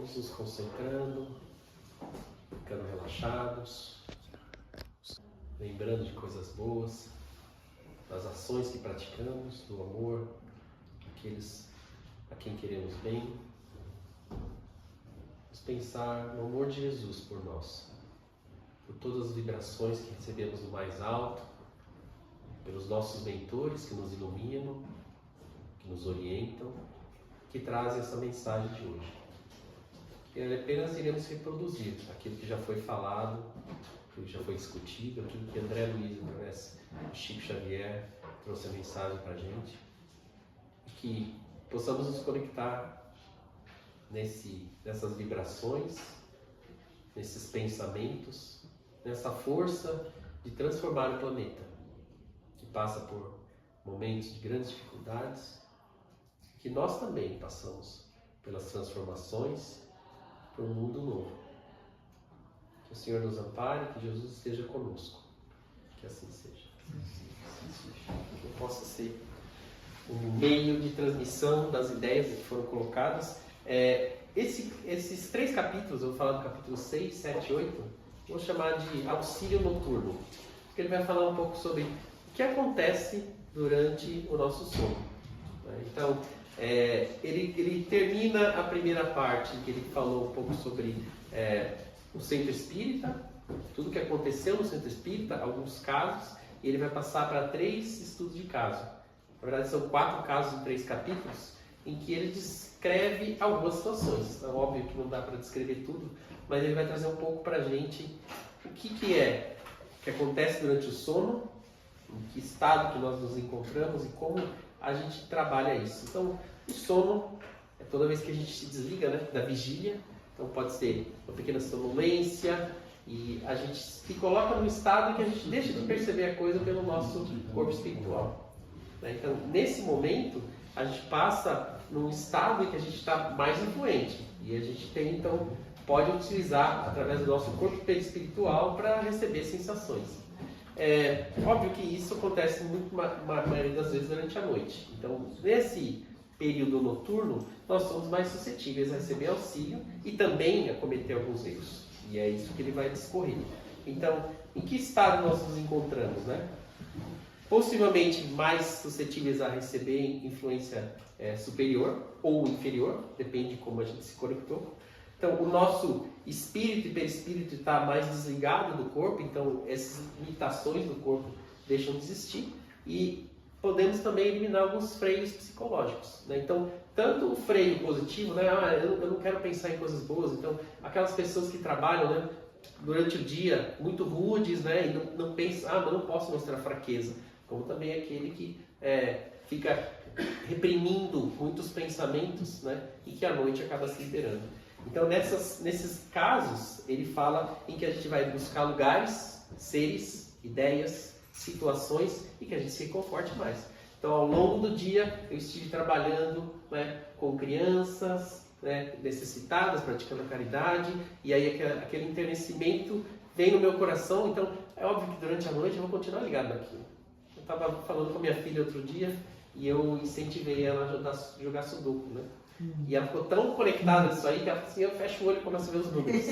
vamos nos concentrando, ficando relaxados, lembrando de coisas boas, das ações que praticamos, do amor, aqueles a quem queremos bem. Vamos pensar no amor de Jesus por nós, por todas as vibrações que recebemos do mais alto, pelos nossos mentores que nos iluminam, que nos orientam, que trazem essa mensagem de hoje. E apenas iremos reproduzir aquilo que já foi falado, aquilo que já foi discutido, aquilo que André Luiz, o Chico Xavier trouxe a mensagem para a gente, e que possamos nos conectar nessas vibrações, nesses pensamentos, nessa força de transformar o planeta, que passa por momentos de grandes dificuldades, que nós também passamos pelas transformações para um mundo novo. Que o Senhor nos ampare, que Jesus esteja conosco, que assim seja. Que eu possa ser um meio de transmissão das ideias que foram colocadas. Esses 3 capítulos, eu vou falar do capítulo 6, 7 e 8, vou chamar de auxílio noturno, porque ele vai falar um pouco sobre o que acontece durante o nosso sono. Então, ele termina a primeira parte, que ele falou um pouco sobre o centro espírita, tudo que aconteceu no centro espírita, alguns casos, e ele vai passar para 3 estudos de caso. Na verdade, são 4 casos em 3 capítulos, em que ele descreve algumas situações. Então, óbvio que não dá para descrever tudo, mas ele vai trazer um pouco para a gente o que acontece durante o sono, em que estado que nós nos encontramos e como a gente trabalha isso. Então, o sono é toda vez que a gente se desliga, né, da vigília. Então, pode ser uma pequena sonolência e a gente se coloca num estado em que a gente deixa de perceber a coisa pelo nosso corpo espiritual. Então, nesse momento, a gente passa num estado em que a gente está mais influente e a gente tem, então, pode utilizar através do nosso corpo perispiritual para receber sensações. Óbvio que isso acontece muito, a maioria das vezes, durante a noite. Então, nesse período noturno, nós somos mais suscetíveis a receber auxílio e também a cometer alguns erros. E é isso que ele vai discorrer. Então, em que estado nós nos encontramos, né? Possivelmente mais suscetíveis a receber influência superior ou inferior, depende de como a gente se conectou. Então, o nosso espírito e perispírito está mais desligado do corpo, então essas limitações do corpo deixam de existir e podemos também eliminar alguns freios psicológicos, né? Então, tanto o freio positivo, né? Eu não quero pensar em coisas boas, então aquelas pessoas que trabalham, né, durante o dia muito rudes, né, e não pensam, mas não posso mostrar fraqueza, como também aquele que fica reprimindo muitos pensamentos, né, e que à noite acaba se liberando. Então, nesses casos, ele fala em que a gente vai buscar lugares, seres, ideias, situações e que a gente se conforte mais. Então, ao longo do dia, eu estive trabalhando, né, com crianças, né, necessitadas, praticando a caridade, e aí aquele enternecimento vem no meu coração. Então, é óbvio que durante a noite eu vou continuar ligado naquilo. Eu estava falando com a minha filha outro dia e eu incentivei ela a jogar sudoku, né? E ela ficou tão conectada nisso aí que ela falou assim, eu fecho o olho e começo a ver os números.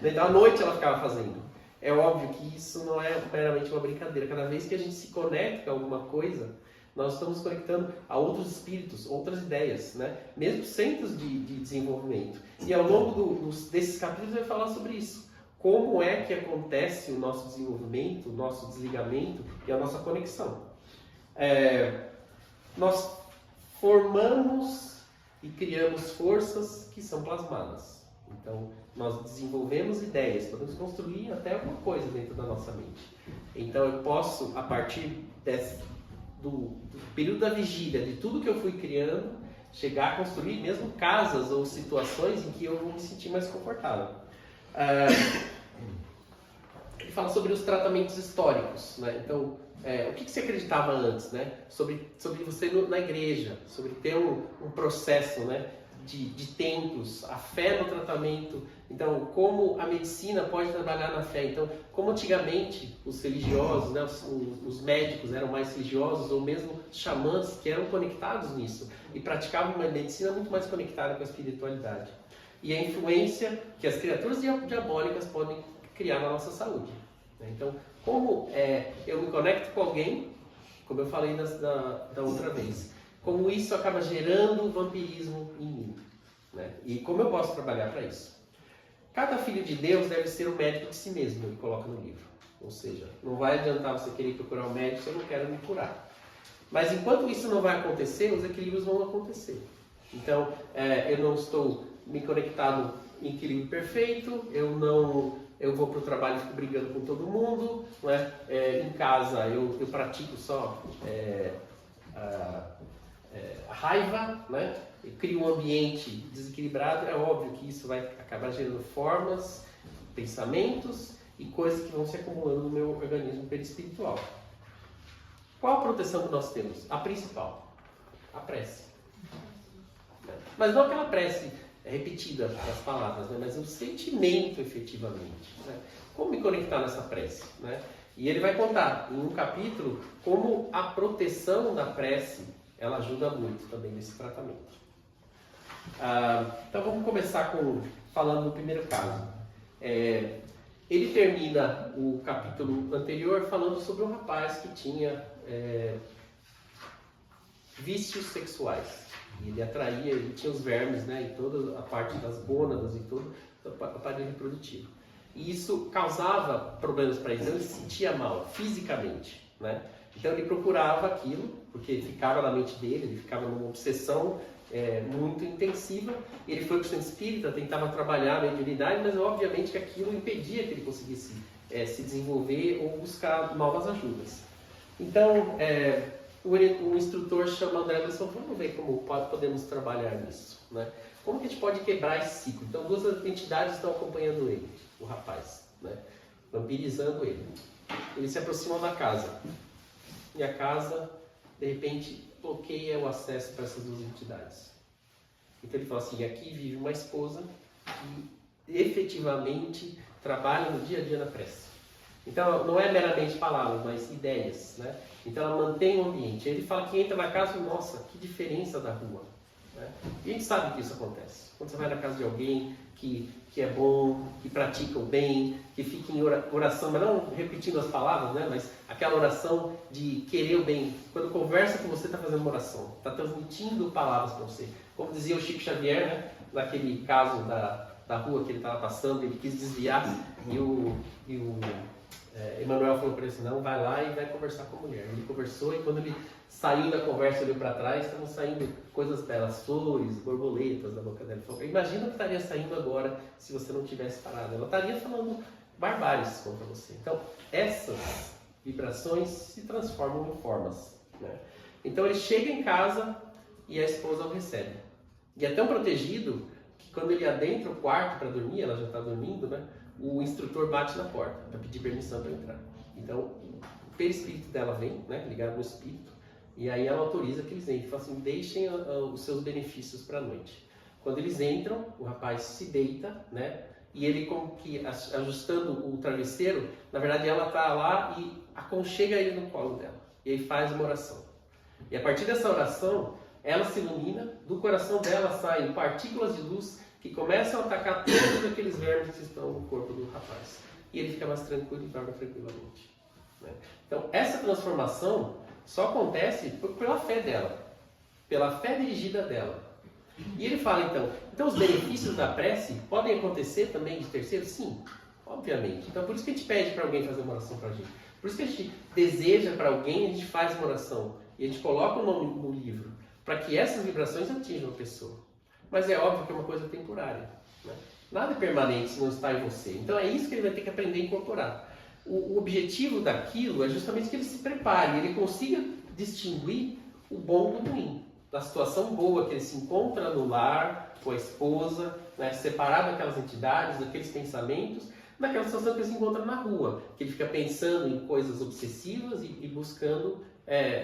Então, à noite ela ficava fazendo. É óbvio que isso não é meramente uma brincadeira. Cada vez que a gente se conecta a alguma coisa, nós estamos conectando a outros espíritos, outras ideias, né? Mesmo centros de desenvolvimento. E ao longo desses capítulos vai falar sobre isso. Como é que acontece o nosso desenvolvimento, o nosso desligamento e a nossa conexão. Nós formamos e criamos forças que são plasmadas. Então, nós desenvolvemos ideias, podemos construir até alguma coisa dentro da nossa mente. Então, eu posso, a partir do período da vigília, de tudo que eu fui criando, chegar a construir mesmo casas ou situações em que eu vou me sentir mais confortável. Ele fala sobre os tratamentos históricos, né? Então, o que você acreditava antes, né? Sobre você na igreja, sobre ter um processo, né, de tempos, a fé no tratamento. Então, como a medicina pode trabalhar na fé. Então, como antigamente os religiosos, né, os médicos eram mais religiosos, ou mesmo os xamãs que eram conectados nisso e praticavam uma medicina muito mais conectada com a espiritualidade. e a influência que as criaturas diabólicas podem criar na nossa saúde. Então, como eu me conecto com alguém, como eu falei da outra vez, como isso acaba gerando vampirismo em mim, né? E como eu posso trabalhar para isso? Cada filho de Deus deve ser o médico de si mesmo, ele coloca no livro. Ou seja, não vai adiantar você querer procurar um médico se eu não quero me curar. Mas enquanto isso não vai acontecer, os equilíbrios vão acontecer. Então, eu não estou me conectado em equilíbrio perfeito, eu vou para o trabalho e fico brigando com todo mundo, né? Em casa eu pratico só a raiva, né? Eu crio um ambiente desequilibrado, é óbvio que isso vai acabar gerando formas, pensamentos e coisas que vão se acumulando no meu organismo perispiritual. Qual a proteção que nós temos? A principal, a prece. Mas não aquela prece repetida das palavras, né? Mas o sentimento efetivamente. Né? Como me conectar nessa prece? Né? E ele vai contar em um capítulo como a proteção da prece ela ajuda muito também nesse tratamento. Então vamos começar falando do primeiro caso. Ele termina o capítulo anterior falando sobre um rapaz que tinha vícios sexuais. Ele tinha os vermes, né, e toda a parte das gônadas e todo o aparelho reprodutivo. E isso causava problemas para ele, então ele se sentia mal fisicamente, né? Então ele procurava aquilo, porque ficava na mente dele, ele ficava numa obsessão muito intensiva. Ele foi para o centro espírita, tentava trabalhar a mediunidade, mas obviamente que aquilo impedia que ele conseguisse se desenvolver ou buscar novas ajudas. Então, o instrutor chama André e falou: vamos ver como podemos trabalhar nisso, né? Como que a gente pode quebrar esse ciclo? Então, duas entidades estão acompanhando ele, o rapaz, né? Vampirizando ele. Eles se aproximam da casa. E a casa, de repente, bloqueia o acesso para essas duas entidades. Então ele fala assim: aqui vive uma esposa que efetivamente trabalha no dia a dia na prece. Então não é meramente palavras, mas ideias, né? Então ela mantém o ambiente. Ele fala que entra na casa e, nossa, que diferença da rua, né? E a gente sabe que isso acontece. Quando você vai na casa de alguém que é bom, que pratica o bem, que fica em oração, mas não repetindo as palavras, né? Mas aquela oração de querer o bem. Quando conversa com você, está fazendo uma oração, está transmitindo palavras para você. Como dizia o Chico Xavier, né? Naquele caso da rua que ele estava passando, ele quis desviar e o Emmanuel falou para ele assim: não, vai lá e vai conversar com a mulher. Ele conversou e quando ele saiu da conversa, olhou para trás, estavam saindo coisas belas, flores, borboletas da boca dela. Ele falou: imagina o que estaria saindo agora se você não tivesse parado. Ela estaria falando barbáries contra você. Então, essas vibrações se transformam em formas, né? Então ele chega em casa e a esposa o recebe. E é tão protegido que quando ele adentra o quarto para dormir, ela já está dormindo, né? O instrutor bate na porta para pedir permissão para entrar. Então, o perispírito dela vem, né, ligado no espírito, e aí ela autoriza que eles entrem. Fala assim: deixem os seus benefícios para a noite. Quando eles entram, o rapaz se deita, né, e ele, como que ajustando o travesseiro, na verdade ela está lá e aconchega ele no colo dela. E aí faz uma oração. E a partir dessa oração, ela se ilumina, do coração dela saem partículas de luz que começam a atacar todos aqueles vermes que estão no corpo do rapaz. E ele fica mais tranquilo e dorme tranquilamente, né? Então, essa transformação só acontece pela fé dela, pela fé dirigida dela. E ele fala então os benefícios da prece podem acontecer também de terceiros? Sim, obviamente. Então, por isso que a gente pede para alguém fazer uma oração para a gente. Por isso que a gente deseja para alguém, a gente faz uma oração. E a gente coloca o nome no livro, para que essas vibrações atinjam a pessoa. Mas é óbvio que é uma coisa temporária, né? Nada é permanente se não está em você. Então é isso que ele vai ter que aprender a incorporar. O objetivo daquilo é justamente que ele se prepare, ele consiga distinguir o bom do ruim, da situação boa que ele se encontra no lar, com a esposa, né? Separado daquelas entidades, daqueles pensamentos, daquela situação que ele se encontra na rua, que ele fica pensando em coisas obsessivas e buscando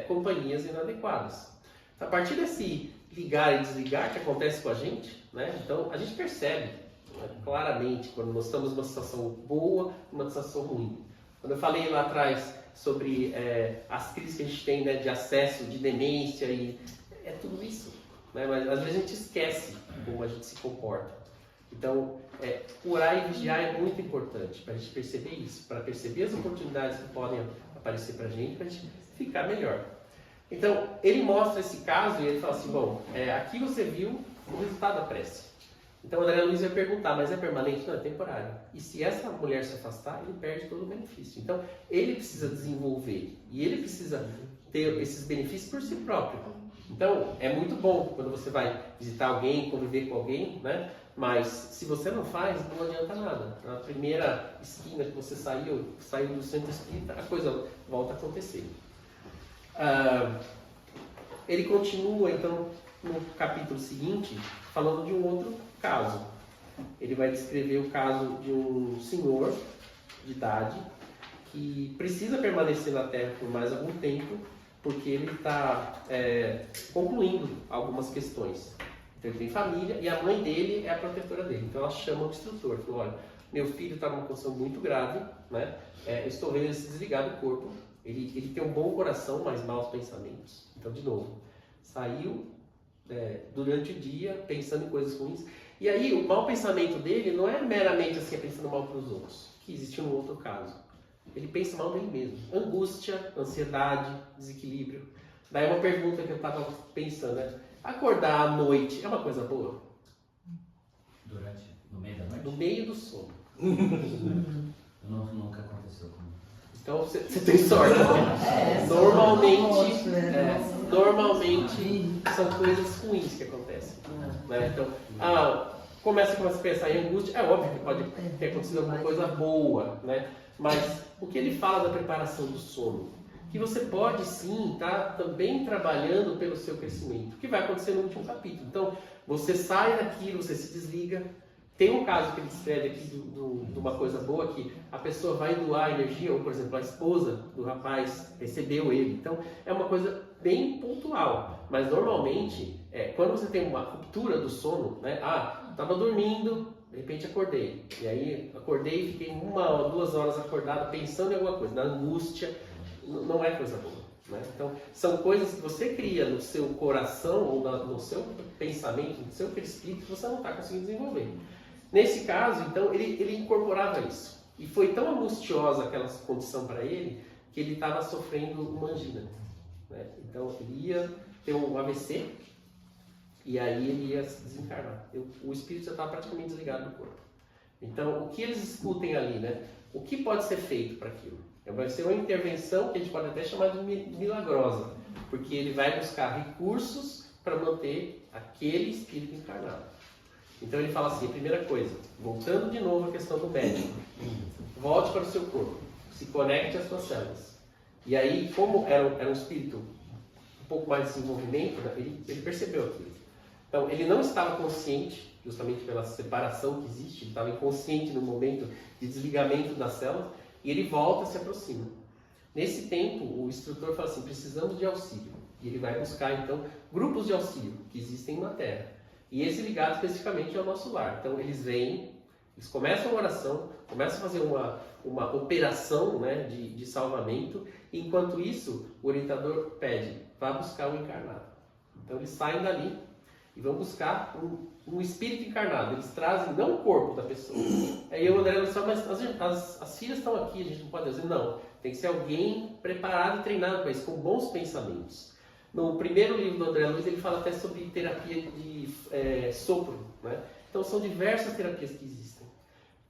companhias inadequadas. A partir desse ligar e desligar que acontece com a gente, né? Então a gente percebe, né, claramente quando nós estamos numa situação boa, numa situação ruim. Quando eu falei lá atrás sobre as crises que a gente tem, né, de acesso, de demência, e é tudo isso, né? Mas às vezes a gente esquece como a gente se comporta. Então, orar e vigiar é muito importante para a gente perceber isso, para perceber as oportunidades que podem aparecer para a gente ficar melhor. Então, ele mostra esse caso e ele fala assim, bom, aqui você viu o resultado da prece. Então, o André Luiz vai perguntar, mas é permanente? Não, é temporário. E se essa mulher se afastar, ele perde todo o benefício. Então, ele precisa desenvolver e ele precisa ter esses benefícios por si próprio. Então, é muito bom quando você vai visitar alguém, conviver com alguém, né? Mas se você não faz, não adianta nada. Na primeira esquina que você saiu do centro espírita, a coisa volta a acontecer. Ele continua, então, no capítulo seguinte, falando de um outro caso. Ele vai descrever o caso de um senhor de idade que precisa permanecer na Terra por mais algum tempo, porque ele está concluindo algumas questões. Então, ele tem família e a mãe dele é a protetora dele. Então, ela chama o instrutor, falou, olha, meu filho está numa condição muito grave, né? Estou vendo ele se desligar do corpo. Ele tem um bom coração, mas maus pensamentos. Então, de novo, saiu durante o dia pensando em coisas ruins. E aí, o mau pensamento dele não é meramente assim, pensando mal para os outros, que existe um outro caso. Ele pensa mal dele mesmo. Angústia, ansiedade, desequilíbrio. Daí uma pergunta que eu estava pensando, né? Acordar à noite é uma coisa boa? No meio da noite? No meio do sono. Nunca aconteceu comigo. Então você tem sorte. Normalmente são coisas ruins que acontecem. Né? Então, começa a pensar em angústia. É óbvio que pode ter acontecido alguma coisa boa, né? Mas o que ele fala da preparação do sono? Que você pode sim estar também trabalhando pelo seu crescimento, que vai acontecer no último capítulo. Então, você sai daquilo, você se desliga. Tem um caso que ele descreve aqui de uma coisa boa, que a pessoa vai doar energia, ou por exemplo, a esposa do rapaz recebeu ele. Então, é uma coisa bem pontual. Mas normalmente, quando você tem uma ruptura do sono, né? Estava dormindo, de repente acordei. E aí acordei e fiquei 1 ou 2 horas acordado pensando em alguma coisa, na angústia. Não é coisa boa. Né? Então, são coisas que você cria no seu coração ou no seu pensamento, no seu perispírito, que você não está conseguindo desenvolver. Nesse caso, então, ele incorporava isso. E foi tão angustiosa aquela condição para ele, que ele estava sofrendo uma angina. Né? Então, ele ia ter um AVC, e aí ele ia se desencarnar. O espírito já estava praticamente desligado do corpo. Então, o que eles discutem ali, né? O que pode ser feito para aquilo? Vai ser uma intervenção que a gente pode até chamar de milagrosa, porque ele vai buscar recursos para manter aquele espírito encarnado. Então ele fala assim, a primeira coisa, voltando de novo à questão do médico, volte para o seu corpo, se conecte às suas células. E aí, como era um espírito um pouco mais de desenvolvimento, né, ele percebeu aquilo. Então ele não estava consciente, justamente pela separação que existe, ele estava inconsciente no momento de desligamento das células, e ele volta e se aproxima. Nesse tempo, o instrutor fala assim, precisamos de auxílio. E ele vai buscar, então, grupos de auxílio que existem na Terra. E esse ligado especificamente ao nosso lar. Então, eles vêm, eles começam a oração, começam a fazer uma operação, né, de salvamento. E, enquanto isso, o orientador pede, vá buscar o encarnado. Então, eles saem dali e vão buscar um espírito encarnado. Eles trazem não o corpo da pessoa. Aí o André disse, mas as filhas estão aqui, a gente não pode dizer. Não, tem que ser alguém preparado e treinado para isso, com bons pensamentos. No primeiro livro do André Luiz, ele fala até sobre terapia de sopro. Né? Então são diversas terapias que existem.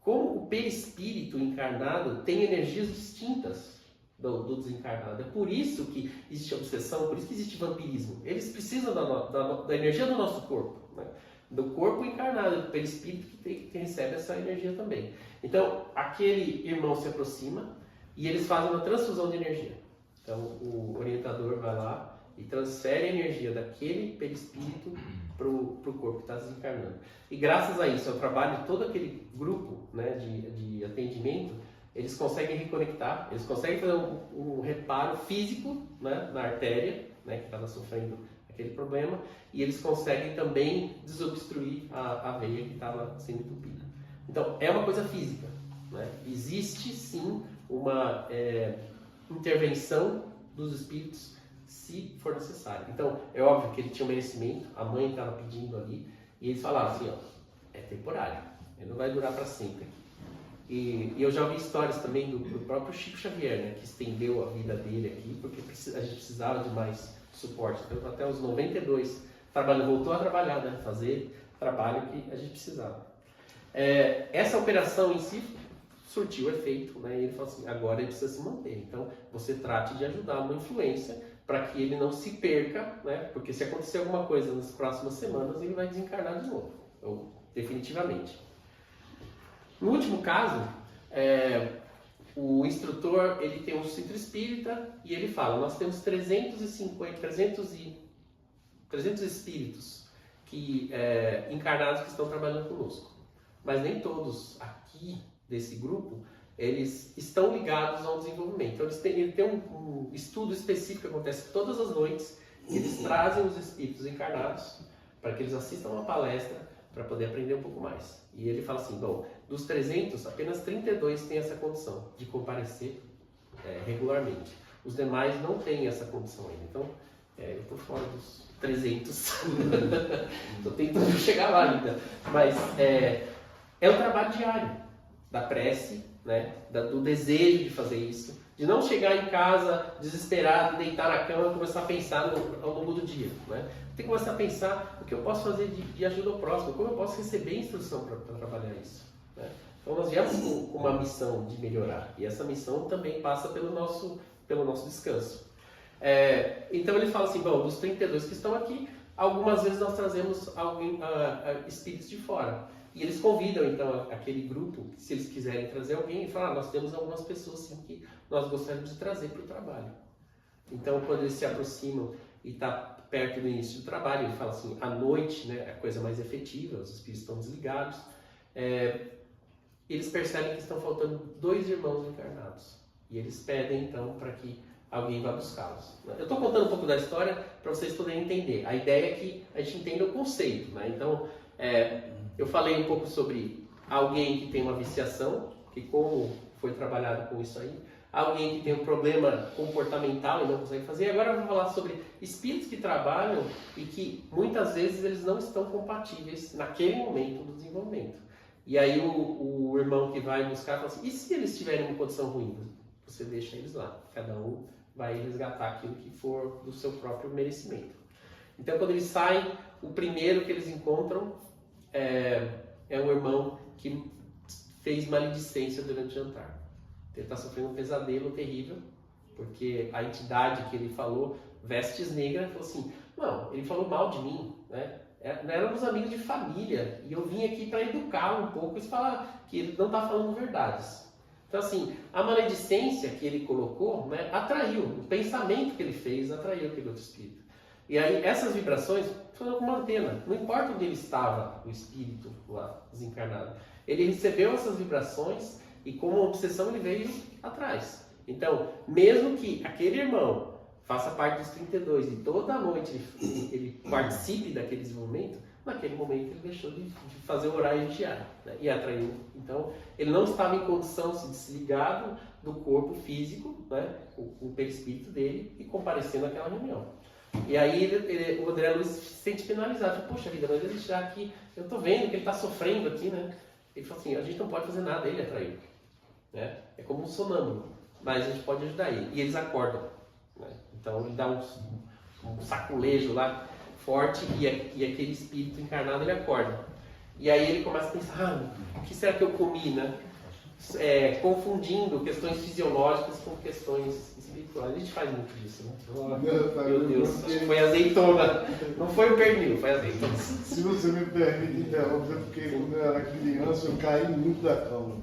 Como o perispírito encarnado tem energias distintas do desencarnado. É por isso que existe obsessão, por isso que existe vampirismo. Eles precisam da energia do nosso corpo, né? Do corpo encarnado, do perispírito que recebe essa energia também. Então, aquele irmão se aproxima e eles fazem uma transfusão de energia. Então, o orientador vai lá e transfere a energia daquele perispírito para o corpo que está desencarnando. E graças a isso, ao trabalho de todo aquele grupo, né, de atendimento, eles conseguem reconectar, eles conseguem fazer um reparo físico, né, na artéria, né, que estava sofrendo aquele problema, e eles conseguem também desobstruir a veia que estava sendo entupida. Então, é uma coisa física. Né? Existe sim uma intervenção dos espíritos se for necessário. Então, é óbvio que ele tinha um merecimento, a mãe estava pedindo ali, e eles falaram assim, ó, temporário, ele não vai durar para sempre. E eu já ouvi histórias também do próprio Chico Xavier, né, que estendeu a vida dele aqui, porque a gente precisava de mais suporte. Então, até os 92, voltou a trabalhar, né, fazer trabalho que a gente precisava. Essa operação em si surtiu efeito, né, e ele falou assim, agora ele precisa se manter. Então, você trate de ajudar uma influência para que ele não se perca, né, porque se acontecer alguma coisa nas próximas semanas, ele vai desencarnar de novo, ou definitivamente. No último caso, o instrutor ele tem um centro espírita e ele fala, nós temos 300 espíritos encarnados que estão trabalhando conosco. Mas nem todos aqui desse grupo, eles estão ligados ao desenvolvimento. Então ele tem um estudo específico que acontece todas as noites, e eles trazem os espíritos encarnados para que eles assistam uma palestra para poder aprender um pouco mais. E ele fala assim, bom, dos 300, apenas 32 têm essa condição de comparecer regularmente. Os demais não têm essa condição ainda. Então, eu estou fora dos 300. Estou tentando chegar lá ainda. Mas é um trabalho diário da prece, né, do desejo de fazer isso, de não chegar em casa desesperado, deitar na cama e começar a pensar ao longo do dia, né? Tem que começar a pensar o que eu posso fazer de ajuda ao próximo, como eu posso receber instrução para trabalhar isso, né? Então nós viemos com uma missão de melhorar, e essa missão também passa pelo nosso descanso. Então ele fala assim, bom, dos 32 que estão aqui, algumas vezes nós trazemos espíritos de fora. E eles convidam, então, aquele grupo, se eles quiserem trazer alguém, e falam, nós temos algumas pessoas sim, que nós gostaríamos de trazer para o trabalho. Então, quando eles se aproximam e está perto do início do trabalho, ele fala assim, à noite, né, é a coisa mais efetiva, os espíritos estão desligados, eles percebem que estão faltando 2 irmãos encarnados. E eles pedem, então, para que alguém vá buscá-los. Eu estou contando um pouco da história para vocês poderem entender. A ideia é que a gente entenda o conceito, né? Então, eu falei um pouco sobre alguém que tem uma viciação, que como foi trabalhado com isso aí, alguém que tem um problema comportamental e não consegue fazer. Agora eu vou falar sobre espíritos que trabalham e que muitas vezes eles não estão compatíveis naquele momento do desenvolvimento. E aí o irmão que vai buscar fala assim, e se eles tiverem uma condição ruim? Você deixa eles lá, cada um vai resgatar aquilo que for do seu próprio merecimento. Então quando eles saem, o primeiro que eles encontram é um irmão que fez maledicência durante o jantar. Ele está sofrendo um pesadelo terrível, porque a entidade que ele falou, Vestes Negra, falou assim, não, ele falou mal de mim, né? Éramos amigos de família, e eu vim aqui para educá-lo um pouco e falar que ele não está falando verdades. Então assim, a maledicência que ele colocou, né, atraiu, o pensamento que ele fez atraiu aquele outro espírito. E aí essas vibrações foram como uma antena, não importa onde ele estava, o espírito lá desencarnado, ele recebeu essas vibrações e como obsessão ele veio atrás. Então, mesmo que aquele irmão faça parte dos 32 e toda noite ele participe daquele desenvolvimento, naquele momento ele deixou de fazer o horário diário, né, e atraiu. Então, ele não estava em condição de se desligar do corpo físico, né, o perispírito dele, e comparecer naquela reunião. E aí o André Luiz se sente penalizado. Poxa vida, mas ele já aqui, eu estou vendo que ele está sofrendo aqui, né? Ele falou assim, a gente não pode fazer nada, ele atraiu. Né? É como um sonâmbulo, mas a gente pode ajudar ele. E eles acordam. Né? Então ele dá um saculejo lá forte e aquele espírito encarnado ele acorda. E aí ele começa a pensar, o que será que eu comi, né? Confundindo questões fisiológicas com questões espirituais. A gente faz muito disso, né? Meu Deus, acho que foi azeitona. Não foi o pernil, foi azeitona. Se você me permite interromper, porque quando eu era criança eu caí muito da cama.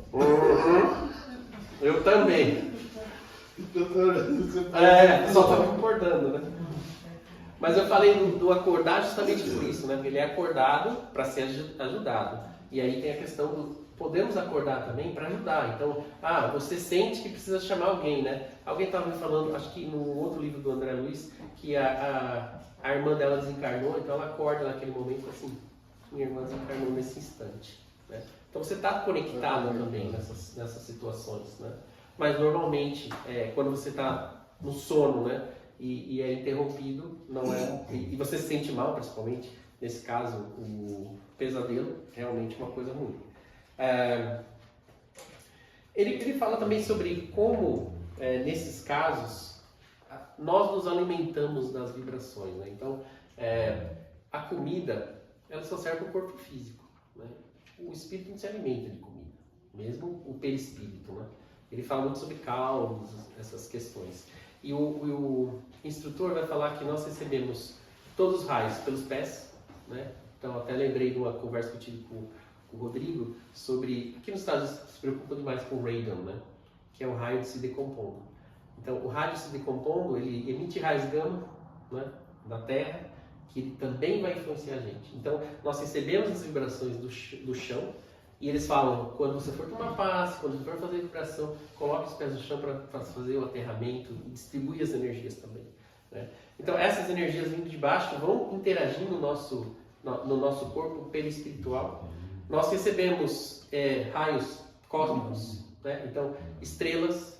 Eu também. Só estava concordando, né? Mas eu falei do acordar justamente por isso, né? Ele é acordado para ser ajudado. E aí tem a questão do podemos acordar também para ajudar. Então, você sente que precisa chamar alguém, né? Alguém estava me falando, acho que no outro livro do André Luiz, que a irmã dela desencarnou, então ela acorda naquele momento assim, minha irmã desencarnou nesse instante, né? Então você está conectado também nessas situações, né? Mas normalmente, quando você está no sono, né? E é interrompido, não é, e você se sente mal principalmente, Nesse caso, o pesadelo é realmente uma coisa ruim. Ele fala também sobre como, nesses casos, nós nos alimentamos das vibrações, né? Então, a comida, ela só serve para o corpo físico, né? O espírito não se alimenta de comida, mesmo o perispírito, né? Ele fala muito sobre caldos, essas questões. E o instrutor vai falar que nós recebemos todos os raios pelos pés, né? Então, até lembrei de uma conversa que eu tive com o Rodrigo sobre... Aqui nos Estados Unidos se preocupa demais com o radon, né? Que é o raio se decompondo. Então, o raio se decompondo, ele emite raios gama, né, da Terra, que ele também vai influenciar a gente. Então, nós recebemos as vibrações do chão, e eles falam, quando você for tomar passe, quando você for fazer vibração, coloque os pés no chão para fazer o aterramento e distribui as energias também, né? Então, essas energias vindo de baixo vão interagir no nosso corpo perispiritual. Nós recebemos raios cósmicos, né? Então, estrelas,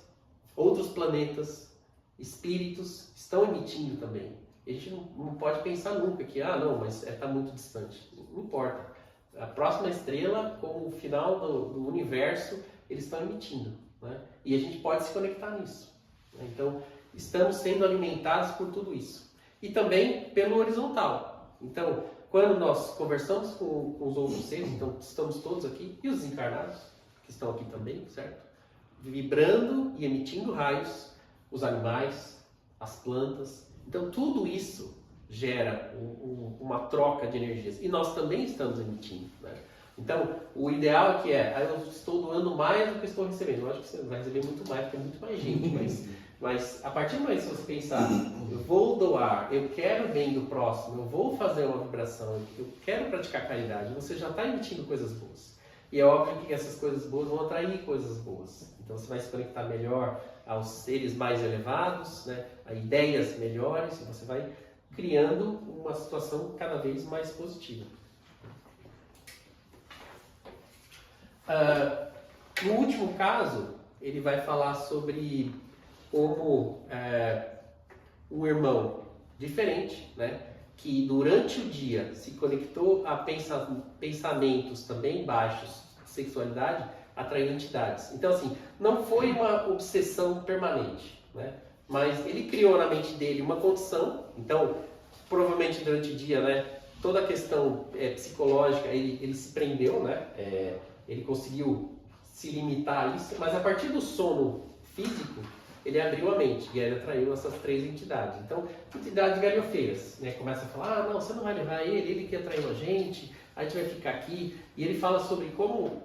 outros planetas, espíritos estão emitindo também. A gente não pode pensar nunca que, não, mas está muito distante. Não importa. A próxima estrela, como o final do universo, eles estão emitindo, né? E a gente pode se conectar nisso, né? Então, estamos sendo alimentados por tudo isso. E também pelo horizontal. Então, quando nós conversamos com os outros seres, então estamos todos aqui, e os encarnados, que estão aqui também, certo? Vibrando e emitindo raios, os animais, as plantas. Então, tudo isso gera uma troca de energias. E nós também estamos emitindo, né? Então, o ideal é eu estou doando mais do que estou recebendo. Eu acho que você vai receber muito mais, porque é muito mais gente. Mas a partir do momento que você pensar, eu vou doar, eu quero bem do próximo, eu vou fazer uma vibração, eu quero praticar caridade, você já está emitindo coisas boas. E é óbvio que essas coisas boas vão atrair coisas boas. Então você vai se conectar melhor aos seres mais elevados, né, a ideias melhores, e você vai criando uma situação cada vez mais positiva. No último caso, ele vai falar sobre como um irmão diferente, né, que durante o dia se conectou a pensamentos também baixos, sexualidade, atraiu entidades. Então, assim, não foi uma obsessão permanente, né, mas ele criou na mente dele uma condição. Então, provavelmente durante o dia, né, toda a questão psicológica, ele se prendeu, né, ele conseguiu se limitar a isso, mas a partir do sono físico, ele abriu a mente e ele atraiu essas três entidades. Então, entidades galhofeiras, né, começa a falar, não, você não vai levar ele que atraiu a gente vai ficar aqui. E ele fala sobre como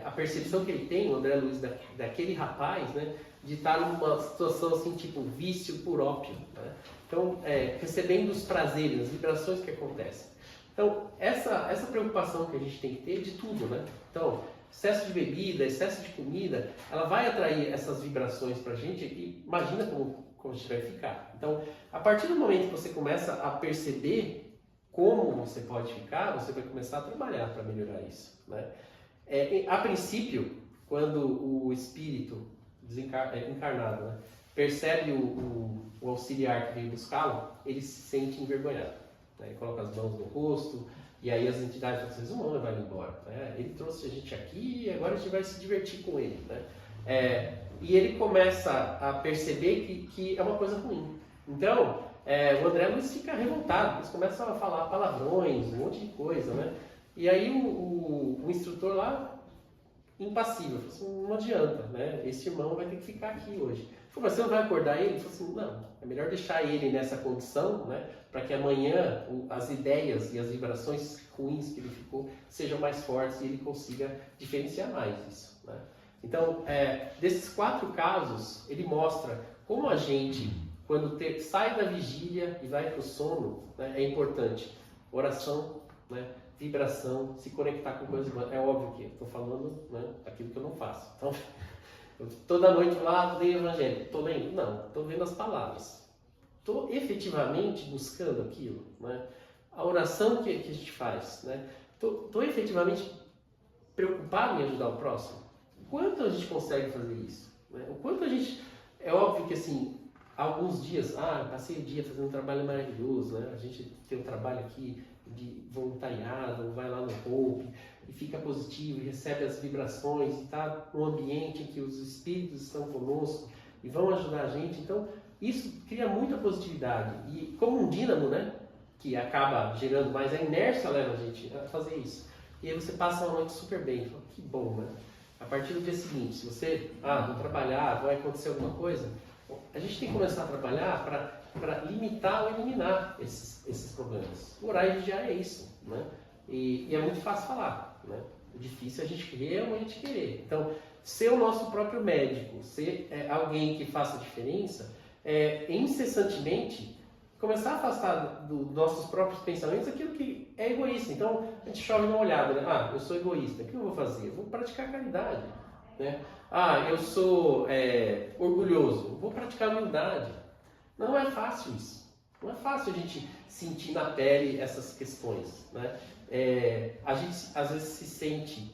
a percepção que ele tem, o André Luiz, daquele rapaz, né, de estar numa situação assim, tipo vício por ópio, né? Então, recebendo os prazeres, as vibrações que acontecem. Então, essa preocupação que a gente tem que ter de tudo, né? Então, excesso de bebida, excesso de comida, ela vai atrair essas vibrações pra gente e imagina como a gente vai ficar. Então, a partir do momento que você começa a perceber como você pode ficar, você vai começar a trabalhar para melhorar isso, né? A princípio, quando o espírito encarnado, né, percebe o auxiliar que veio buscá-lo, ele se sente envergonhado, né? Ele coloca as mãos no rosto, e aí as entidades falam, vocês não vão levar ele embora, né? Ele trouxe a gente aqui e agora a gente vai se divertir com ele, né? E ele começa a perceber que é uma coisa ruim. Então, o André Luiz fica revoltado, eles começam a falar palavrões, um monte de coisa, né? E aí o instrutor lá, impassível, falou assim, não adianta, né? Esse irmão vai ter que ficar aqui hoje. Falei, mas você não vai acordar ele? Ele falou assim, não, é melhor deixar ele nessa condição, né? Para que amanhã as ideias e as vibrações ruins que ele ficou sejam mais fortes e ele consiga diferenciar mais isso, né? Então, desses 4 casos, ele mostra como a gente, quando sai da vigília e vai para o sono, né, é importante oração, né, vibração, se conectar com coisas boas. É óbvio que estou falando, né, aquilo que eu não faço. Então, toda noite lá, leio o Evangelho. Estou lendo? Não, estou vendo as palavras. Estou efetivamente buscando aquilo, né? A oração que a gente faz, né? Estou efetivamente preocupado em ajudar o próximo. O quanto a gente consegue fazer isso, né? O quanto a gente... É óbvio que, assim, alguns dias, passei o dia fazendo um trabalho maravilhoso, né? A gente tem um trabalho aqui de voluntariado, vai lá no Hope e fica positivo e recebe as vibrações e está num ambiente em que os espíritos estão conosco e vão ajudar a gente. Então, isso cria muita positividade. E como um dínamo, né, que acaba gerando mais, a inércia leva a gente a fazer isso. E aí você passa uma noite super bem. Fala, que bom, né? A partir do dia seguinte, se você, vou trabalhar, vai acontecer alguma coisa, a gente tem que começar a trabalhar para limitar ou eliminar esses problemas. Orar e vigiar é isso, né? E é muito fácil falar, né? O difícil é a gente realmente querer. Então, ser o nosso próprio médico, ser alguém que faça diferença, incessantemente começar a afastar dos nossos próprios pensamentos aquilo que é egoísta. Então, a gente chove numa olhada, né? Eu sou egoísta, o que eu vou fazer? Eu vou praticar caridade, né? Eu sou orgulhoso, vou praticar humildade. Não é fácil isso. Não é fácil a gente sentir na pele essas questões, né? A gente às vezes se sente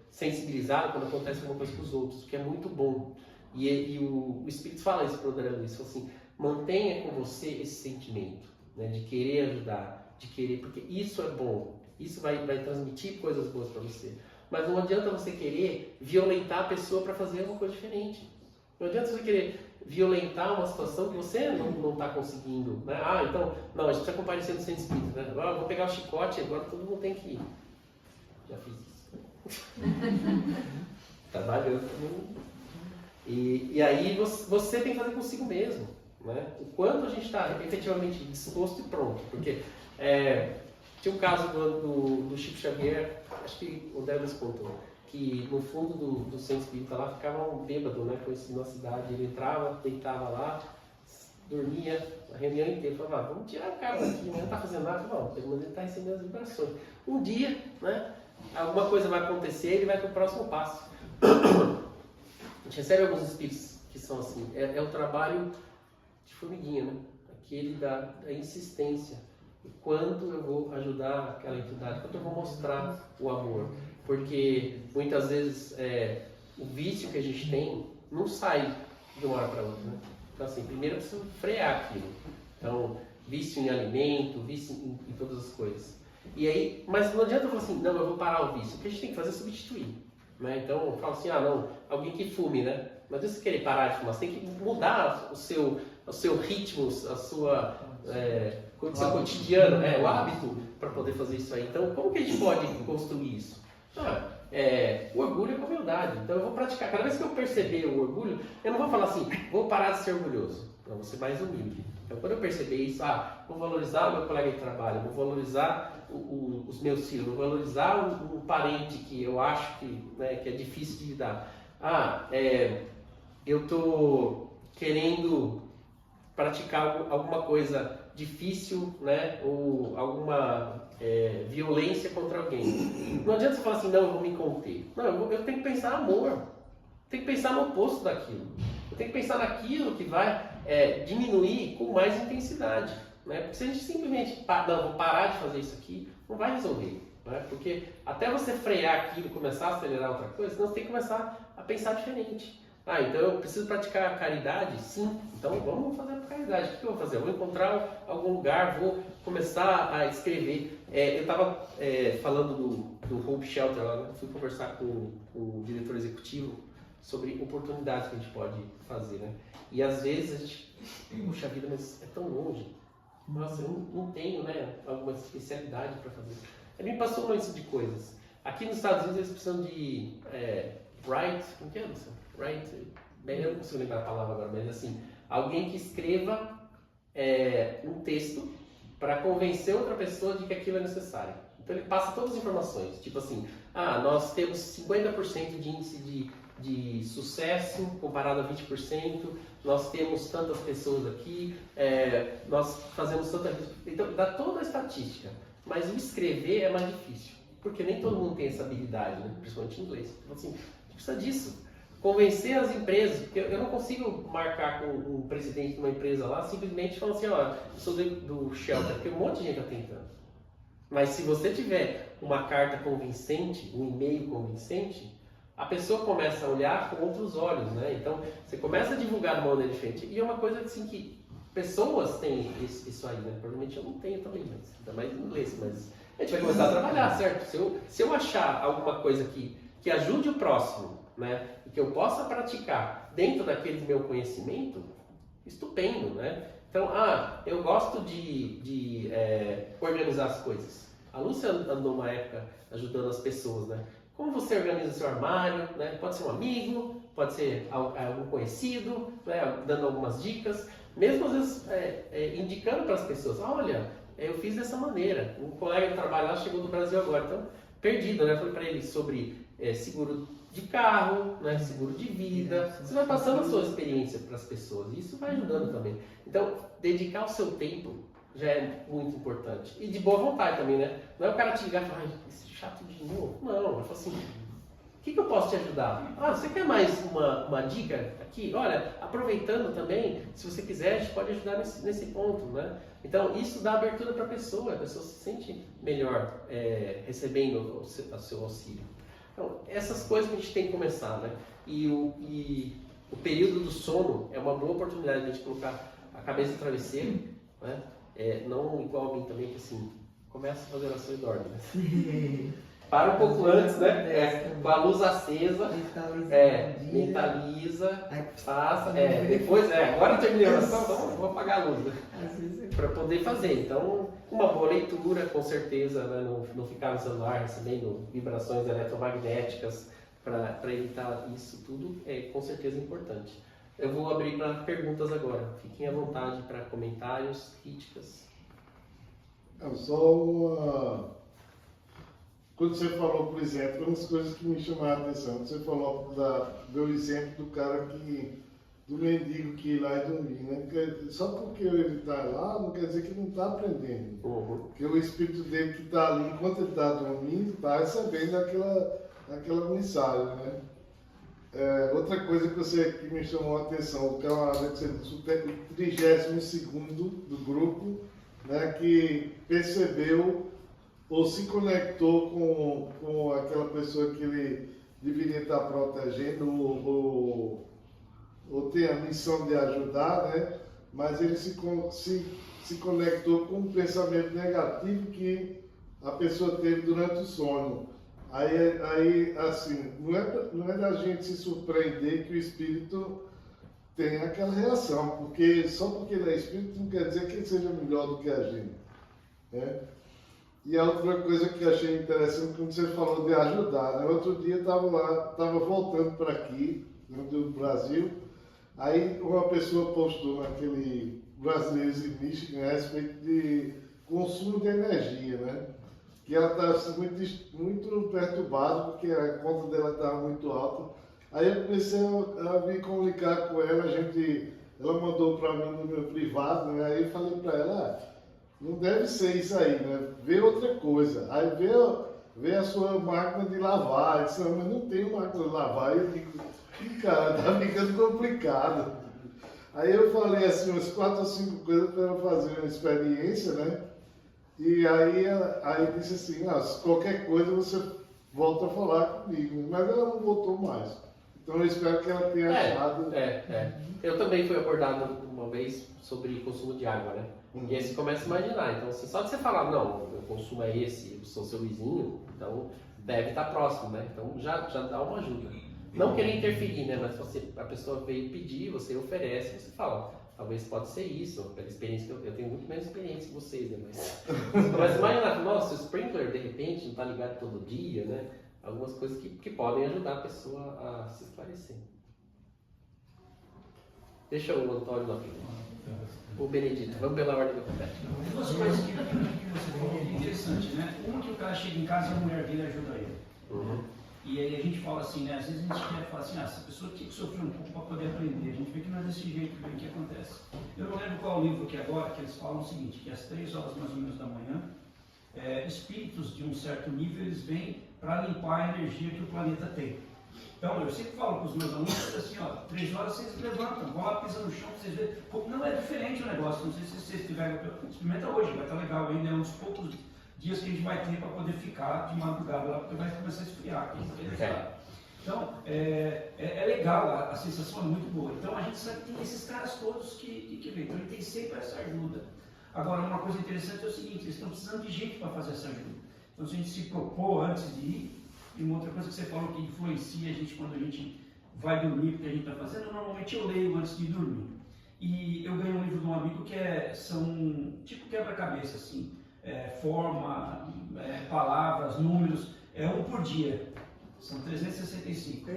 sensibilizado quando acontece alguma coisa com os outros, o que é muito bom. E o Espírito fala isso para o André Luiz, fala assim, mantenha com você esse sentimento, né, de querer ajudar, de querer, porque isso é bom, isso vai transmitir coisas boas para você. Mas não adianta você querer violentar a pessoa para fazer alguma coisa diferente. Não adianta você querer violentar uma situação que você não está conseguindo, né? Então, não, a gente precisa comparecer no centro espírita, né? Agora eu vou pegar o chicote, agora todo mundo tem que ir. Já fiz isso. Trabalhando. E aí você tem que fazer consigo mesmo, né? O quanto a gente está efetivamente disposto e pronto. Porque tinha um caso do Chico Xavier, acho que o Débora contou, que no fundo do centro espírita lá ficava um bêbado, né, conhecido na cidade. Ele entrava, deitava lá, dormia a reunião inteira, falava, vamos tirar o cara daqui, não está fazendo nada. Não, pelo menos ele está recebendo as vibrações. Um dia, né, alguma coisa vai acontecer, ele vai para o próximo passo. A gente recebe alguns espíritos que são assim, é o trabalho de formiguinha, né, aquele da insistência. O quanto eu vou ajudar aquela entidade, quanto eu vou mostrar o amor. Porque muitas vezes o vício que a gente tem não sai de uma hora para outra, né? Então assim, primeiro eu preciso frear aquilo. Então, vício em alimento, vício em todas as coisas. E aí, mas não adianta eu falar assim, não, eu vou parar o vício. O que a gente tem que fazer é substituir, né? Então, eu falo assim, não, alguém que fume, né? Mas se você querer parar de fumar, você tem que mudar o seu ritmo, o seu cotidiano, o hábito para poder fazer isso aí. Então, como que a gente pode construir isso? O orgulho é com humildade. Então eu vou praticar. Cada vez que eu perceber o orgulho, eu não vou falar assim, vou parar de ser orgulhoso. Não, vou ser mais humilde. Então quando eu perceber isso, vou valorizar o meu colega de trabalho, vou valorizar os meus filhos, vou valorizar o parente que eu acho que é difícil de lidar. Eu estou querendo praticar alguma coisa difícil, né, ou alguma violência contra alguém. Não adianta você falar assim, não, eu vou me conter. Não, eu tenho que pensar amor. Eu tenho que pensar no oposto daquilo. Eu tenho que pensar naquilo que vai diminuir com mais intensidade, né? Porque se a gente simplesmente, vou parar de fazer isso aqui, não vai resolver, né? Porque até você frear aquilo, começar a acelerar outra coisa, senão você tem que começar a pensar diferente. Então eu preciso praticar a caridade? Sim. Então vamos fazer a caridade. O que eu vou fazer? Eu vou encontrar algum lugar, vou começar a escrever. Eu estava falando do Hope Shelter lá, né? Fui conversar com o diretor executivo sobre oportunidades que a gente pode fazer, né? E às vezes a gente, puxa vida, mas é tão longe. Nossa, eu não tenho, né, alguma especialidade para fazer. Ele me passou uma lista de coisas. Aqui nos Estados Unidos eles precisam de como que é, Luciano? Eu não consigo lembrar a palavra agora, mas assim, alguém que escreva um texto para convencer outra pessoa de que aquilo é necessário. Então ele passa todas as informações, tipo assim, nós temos 50% de índice de sucesso comparado a 20%, nós temos tantas pessoas aqui, nós fazemos tanta... Então dá toda a estatística, mas o escrever é mais difícil, porque nem todo mundo tem essa habilidade, né? Principalmente em inglês. Então assim, a gente precisa disso. Convencer as empresas, porque eu não consigo marcar com o presidente de uma empresa lá, simplesmente falando assim, eu sou do Shelter, porque um monte de gente está tentando. Mas se você tiver uma carta convincente, um e-mail convincente, a pessoa começa a olhar com outros olhos, né? Então, você começa a divulgar de uma maneira diferente. E é uma coisa assim que pessoas têm isso aí, né? Provavelmente eu não tenho também, mas ainda mais em inglês, mas a gente vai começar a trabalhar, certo? Se eu achar alguma coisa que ajude o próximo, né? E que eu possa praticar dentro daquele meu conhecimento, estupendo, né? Então, eu gosto de organizar as coisas. A Lúcia andou uma época ajudando as pessoas, né? Como você organiza seu armário, né? Pode ser um amigo, pode ser algum conhecido, né? Dando algumas dicas, mesmo às vezes indicando para as pessoas, olha, eu fiz dessa maneira. Um colega de trabalho lá chegou do Brasil agora, então, perdido, né? Eu falei para ele sobre seguro de carro, né? Seguro de vida. Você vai passando a sua experiência para as pessoas e isso vai ajudando também. Então, dedicar o seu tempo já é muito importante. E de boa vontade também, né? Não é o cara te ligar e falar, esse chato de novo. Não, eu falo assim, o que eu posso te ajudar? Você quer mais uma dica aqui? Olha, aproveitando também, se você quiser, a gente pode ajudar nesse ponto, né? Então, isso dá abertura para a pessoa se sente melhor recebendo o seu auxílio. Então, essas coisas que a gente tem que começar, né? E o período do sono é uma boa oportunidade de a gente colocar a cabeça no travesseiro, né? Não igual alguém também que assim, começa a fazer oração e dorme, né? Para um pouco antes, né? Com a luz acesa, mentaliza, passa, depois, agora eu terminei a oração, então vou apagar a luz, né? Para poder fazer. Então, uma boa leitura, com certeza, né? Não ficar no celular recebendo vibrações eletromagnéticas para evitar isso tudo, com certeza importante. Eu vou abrir para perguntas agora. Fiquem à vontade para comentários, críticas. Quando você falou, por exemplo, uma das coisas que me chamaram a atenção, você falou do exemplo do cara do mendigo que ia lá e dormir, né? Só porque ele está lá, não quer dizer que ele não está aprendendo. Porque o espírito dele que está ali, enquanto ele está dormindo, está recebendo aquela mensagem, né? Outra coisa que me chamou a atenção, o camarada que você disse, o 32º do grupo, né, que percebeu ou se conectou com aquela pessoa que ele deveria estar protegendo ou tem a missão de ajudar, né? Mas ele se conectou com um pensamento negativo que a pessoa teve durante o sono. Aí assim, não é da gente se surpreender que o espírito tem aquela reação, porque só porque ele é espírito não quer dizer que ele seja melhor do que a gente, né? E a outra coisa que eu achei interessante, quando você falou de ajudar, né? Outro dia eu estava voltando para aqui, do Brasil, aí uma pessoa postou naquele Brasileiros em Michigan a respeito de consumo de energia, né? Que ela estava muito perturbada, porque a conta dela estava muito alta. Aí eu comecei a me comunicar com ela, ela mandou para mim no meu privado, né? Aí eu falei para ela, não deve ser isso aí, né? Vê outra coisa. Aí vê a sua máquina de lavar. Eu disse, não, mas não tem máquina de lavar. Aí eu digo, cara, tá ficando complicado. Aí eu falei assim, umas 4 ou 5 coisas para ela fazer uma experiência, né? E aí disse assim, qualquer coisa você volta a falar comigo. Mas ela não voltou mais. Então eu espero que ela tenha achado. Eu também fui abordado uma vez sobre consumo de água, né? E aí você começa a imaginar. Então, só de você falar, não, meu consumo é esse, eu sou seu vizinho, então deve estar próximo, né? Então já dá uma ajuda. Não querer interferir, né? Mas a pessoa veio pedir, você oferece, você fala, talvez pode ser isso, pela experiência que eu tenho muito menos experiência que vocês, né? Mas você começa a imaginar, nossa, o sprinkler de repente não está ligado todo dia, né? Algumas coisas que podem ajudar a pessoa a se esclarecer. Deixa o Antônio lá. O Benedito, vamos pela ordem do alfabética. Duas coisas que você falou interessante, né? Uma que o cara chega em casa e a mulher dele ajuda ele. E aí a gente fala assim, né? Às vezes a gente quer falar assim, essa pessoa tinha que sofrer um pouco para poder aprender. A gente vê que não é desse jeito que acontece. Eu não lembro qual livro que agora, que eles falam o seguinte, que às 3 horas mais ou menos da manhã, espíritos de um certo nível, eles vêm para limpar a energia que o planeta tem. Então, eu sempre falo para os meus alunos assim, 3 horas vocês levantam, vão lá, pisam no chão, vocês veem. Não é diferente o negócio, não sei se vocês tiverem, experimenta hoje, vai estar legal ainda, é uns poucos dias que a gente vai ter para poder ficar de madrugada lá, porque vai começar a esfriar aqui. Então, é legal, a sensação é muito boa. Então, a gente sabe que tem esses caras todos que vêm. Então, a gente tem sempre essa ajuda. Agora, uma coisa interessante é o seguinte, eles estão precisando de gente para fazer essa ajuda. Então, se a gente se propor antes de ir, e uma outra coisa que você falou que influencia a gente quando a gente vai dormir, porque a gente está fazendo, normalmente eu leio antes de dormir. E eu ganhei um livro de um amigo que são tipo quebra-cabeça, assim, forma, palavras, números, um por dia. São 365.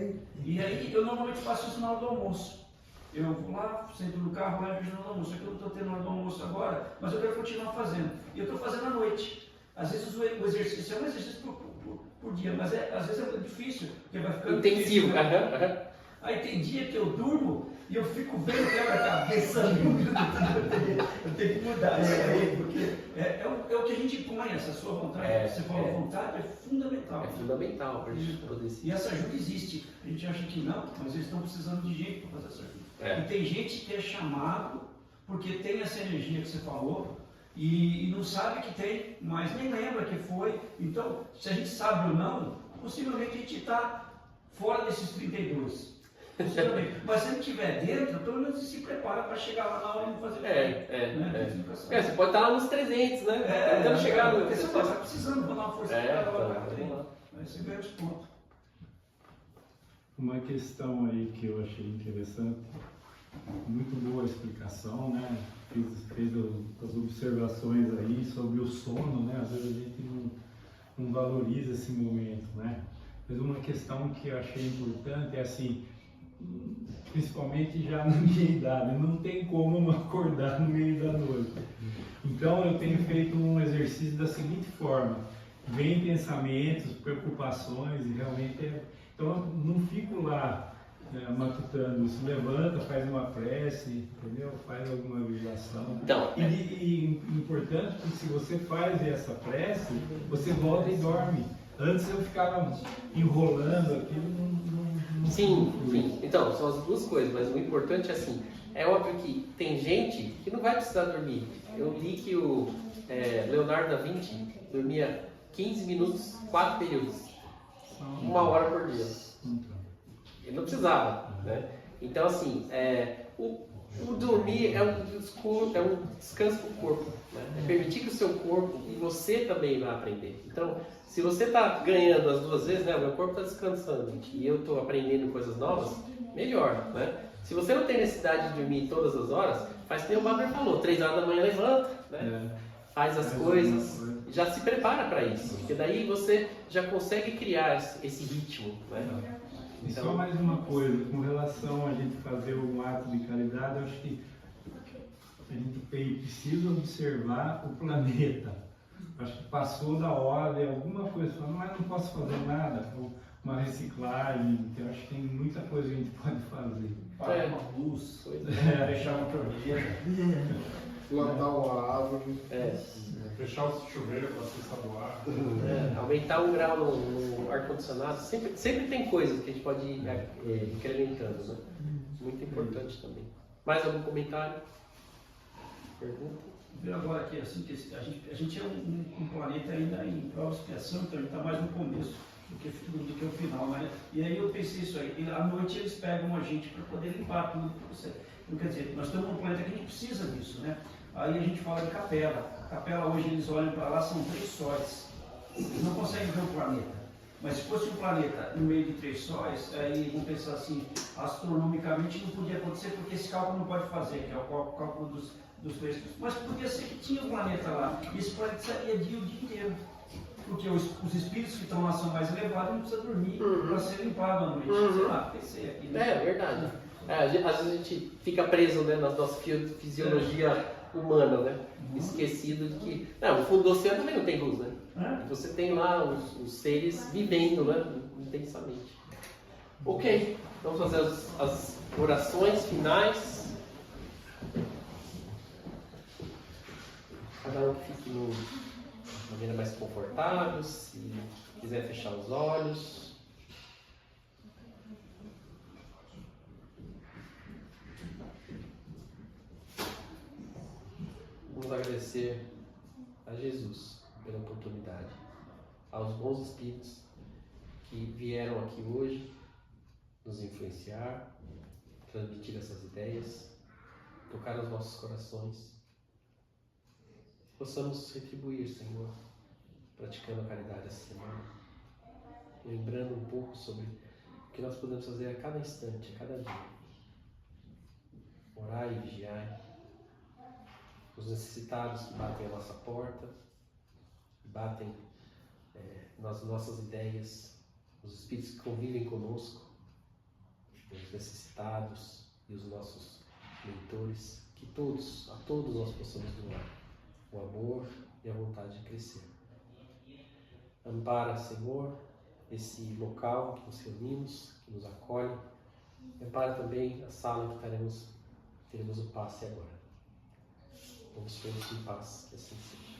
E aí eu normalmente faço isso na hora do almoço. Eu vou lá, sento no carro lá e vejo na hora do almoço. Só que eu não estou tendo na hora do almoço agora, mas eu quero continuar fazendo. E eu estou fazendo à noite. Às vezes o exercício é um exercício por dia, mas às vezes é difícil, porque vai ficando intensivo, difícil, né? Aí tem dia que eu durmo e eu fico vendo quebra-cabeça. Eu tenho que mudar isso aí, porque é o que a gente põe, essa sua vontade. Você falou, vontade é fundamental. É fundamental para a gente poder se... E essa ajuda existe. A gente acha que não, mas eles estão precisando de gente para fazer essa ajuda. E tem gente que é chamado porque tem essa energia que você falou e não sabe que tem, mas nem lembra que foi. Então, se a gente sabe ou não, possivelmente a gente está fora desses 32. Mas se ele estiver dentro, pelo menos se prepara para chegar lá na hora de fazer você pode estar lá nos 300, né? Tentando chegar no... Você está precisando, vou dar uma força para cada hora. Aí você ganha os pontos. Uma questão aí que eu achei interessante, muito boa a explicação, né? Fez as observações aí sobre o sono, né? Às vezes a gente não valoriza esse momento, né? Mas uma questão que eu achei importante é assim, principalmente já na minha idade, não tem como não acordar no meio da noite. Então eu tenho feito um exercício da seguinte forma: vem pensamentos, preocupações, e realmente então não fico lá matutando, se levanta, faz uma prece, entendeu? Faz alguma meditação. Então, e importante que se você faz essa prece, você volta e dorme. Antes eu ficava enrolando aquilo, Sim. Então, são as duas coisas, mas o importante é assim, é óbvio que tem gente que não vai precisar dormir. Eu li que o Leonardo da Vinci dormia 15 minutos, 4 períodos, 1 hora por dia. Ele não precisava, né? Então, assim, o dormir é um descanso para o corpo, né? É permitir que o seu corpo e você também vá aprender. Então, se você está ganhando as duas vezes, né? O meu corpo está descansando e eu estou aprendendo coisas novas, melhor, né? Se você não tem necessidade de dormir todas as horas, faz que nem o Baber falou, 3 horas da manhã levanta, né? Faz as coisas, já se prepara para isso, porque daí você já consegue criar esse ritmo, né? E só mais uma coisa, com relação a gente fazer um ato de caridade, eu acho que a gente precisa observar o planeta. Acho que passou da hora de alguma coisa, mas não posso fazer nada, ou uma reciclagem, eu acho que tem muita coisa que a gente pode fazer. Pagar uma luz, deixar uma torneira, plantar uma árvore, fechar o chuveiro para se saboar. Aumentar 1 grau no ar-condicionado, sempre tem coisas que a gente pode ir incrementando, né? Muito importante também. Mais algum comentário? Pergunta? Viu agora aqui, assim, que a gente é um planeta ainda em prova de criação, então a gente está mais no começo do que o final, né? E aí eu pensei isso aí, e à noite eles pegam a gente para poder limpar tudo. Então, quer dizer, nós estamos num planeta que a gente precisa disso, né? Aí a gente fala de capela. A capela hoje eles olham para lá, são 3 sóis. Eles não conseguem ver o planeta. Mas se fosse um planeta no meio de 3 sóis, aí vão pensar assim, astronomicamente não podia acontecer porque esse cálculo não pode fazer, que é o cálculo dos 3. Mas podia ser que tinha um planeta lá. E esse planeta estaria dia o dia inteiro. Porque os espíritos que estão lá são mais elevados, não precisa dormir para ser limpado à noite. Sei lá, pensei aqui. Né? É verdade. Às vezes a gente fica preso, né, na nossa fisiologia humana, né? Esquecido de que... Não, o fundo do oceano também não tem luz, né? E você tem lá os seres vivendo, né, intensamente. Ok, vamos fazer as orações finais. Cada um fique de maneira mais confortável, se quiser fechar os olhos. Vamos agradecer a Jesus pela oportunidade, aos bons espíritos que vieram aqui hoje nos influenciar, transmitir essas ideias, tocar os nossos corações. Possamos retribuir, Senhor, praticando a caridade essa semana, lembrando um pouco sobre o que nós podemos fazer a cada instante, a cada dia. Orai e vigiai. Os necessitados que batem a nossa porta, que batem nas nossas ideias, os espíritos que convivem conosco, os necessitados e os nossos leitores, que a todos nós possamos doar o amor e a vontade de crescer. Ampara, Senhor, esse local que nos reunimos, que nos acolhe. Ampara também a sala em que teremos o passe agora. Vamos todos em paz, que assim seja.